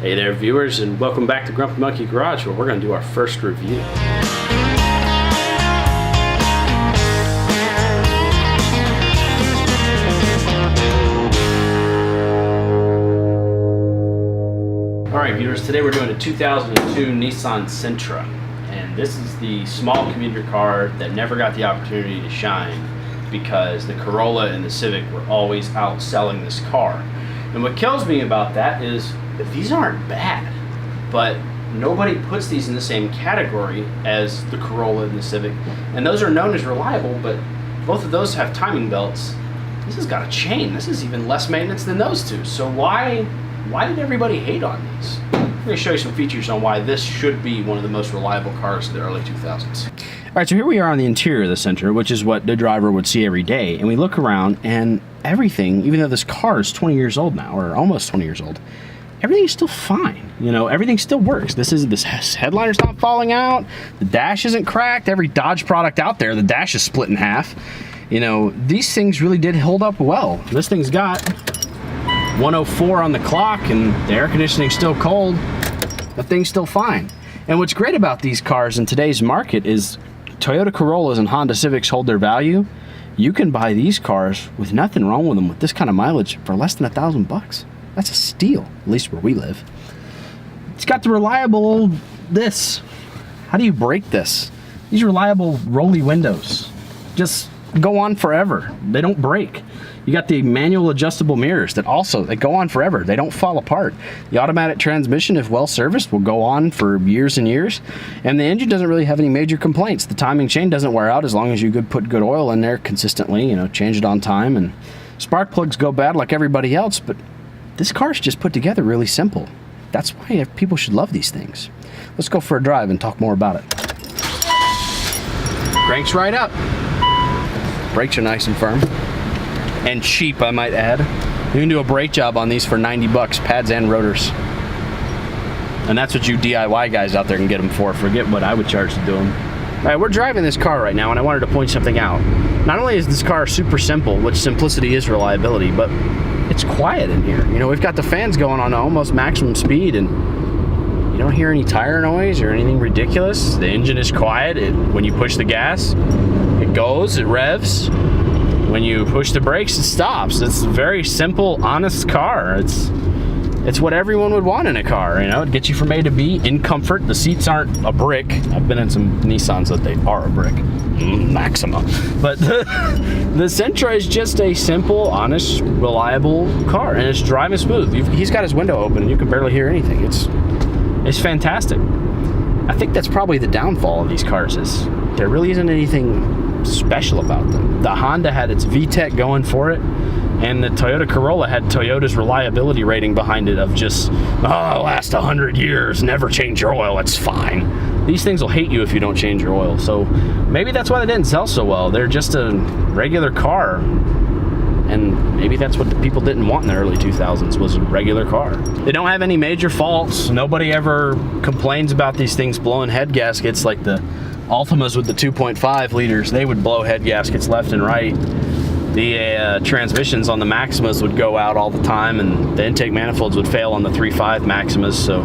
Hey there viewers, and welcome back to Grumpy Monkey Garage, where we're going to do our first review. Alright viewers, today we're doing a 2002 Nissan Sentra, and this is the small commuter car that never got the opportunity to shine because the Corolla and the Civic were always outselling this car. And what kills me about that is that these aren't bad, but nobody puts these in the same category as the Corolla and the Civic, and those are known as reliable, but both of those have timing belts. This has got a chain. This is even less maintenance than those two. So why did everybody hate on these? I'm going to show you some features on why this should be one of the most reliable cars of the early 2000s. All right, so here we are on the interior of the Sentra, which is what the driver would see every day, and we look around and everything, even though this car is 20 years old now, or almost 20 years old, everything is still fine. You know, everything still works. This headliner's not falling out. The dash isn't cracked. Every Dodge product out there, the dash is split in half. You know, these things really did hold up well. This thing's got 104 on the clock, and the air conditioning's still cold. The thing's still fine. And what's great about these cars in today's market is Toyota Corollas and Honda Civics hold their value. You can buy these cars with nothing wrong with them with this kind of mileage for less than $1,000. That's a steal, at least where we live. It's got the reliable this. How do you break this? These reliable rolly windows just go on forever. They don't break. You got the manual adjustable mirrors that go on forever. They don't fall apart. The automatic transmission, if well serviced, will go on for years and years. And the engine doesn't really have any major complaints. The timing chain doesn't wear out as long as you put good oil in there consistently, you know, change it on time. And spark plugs go bad like everybody else, but this car's just put together really simple. That's why people should love these things. Let's go for a drive and talk more about it. Cranks right up. Brakes are nice and firm. And cheap, I might add. You can do a brake job on these for 90 bucks, pads and rotors. And that's what you DIY guys out there can get them for. Forget what I would charge to do them. All right, we're driving this car right now, and I wanted to point something out. Not only is this car super simple, which simplicity is reliability, but it's quiet in here. You know, we've got the fans going on almost maximum speed, and you don't hear any tire noise or anything ridiculous. The engine is quiet. When you push the gas, it goes, it revs. When you push the brakes, it stops. It's a very simple, honest car. It's what everyone would want in a car. You know, it gets you from A to B in comfort. The seats aren't a brick. I've been in some Nissans that they are a brick. Maxima. But the Sentra is just a simple, honest, reliable car, and it's driving smooth. He's got his window open, and you can barely hear anything. It's fantastic. I think that's probably the downfall of these cars is there really isn't anything special about them. The Honda had its VTEC going for it, and the Toyota Corolla had Toyota's reliability rating behind it of just, last 100 years, never change your oil, it's fine. These things will hate you if you don't change your oil, so maybe that's why they didn't sell so well. They're just a regular car, and maybe that's what the people didn't want in the early 2000s was a regular car. They don't have any major faults. Nobody ever complains about these things blowing head gaskets like the Altimas with the 2.5 liters. They would blow head gaskets left and right. The transmissions on the Maximas would go out all the time, and the intake manifolds would fail on the 3.5 Maximas, so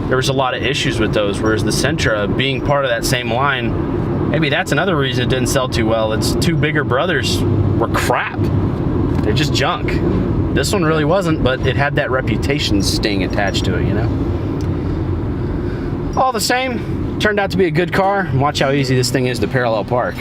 there was a lot of issues with those, whereas the Sentra, being part of that same line, maybe that's another reason it didn't sell too well. Its two bigger brothers were crap. They're just junk. This one really wasn't, but it had that reputation sting attached to it, you know? All the same, turned out to be a good car. Watch how easy this thing is to parallel park.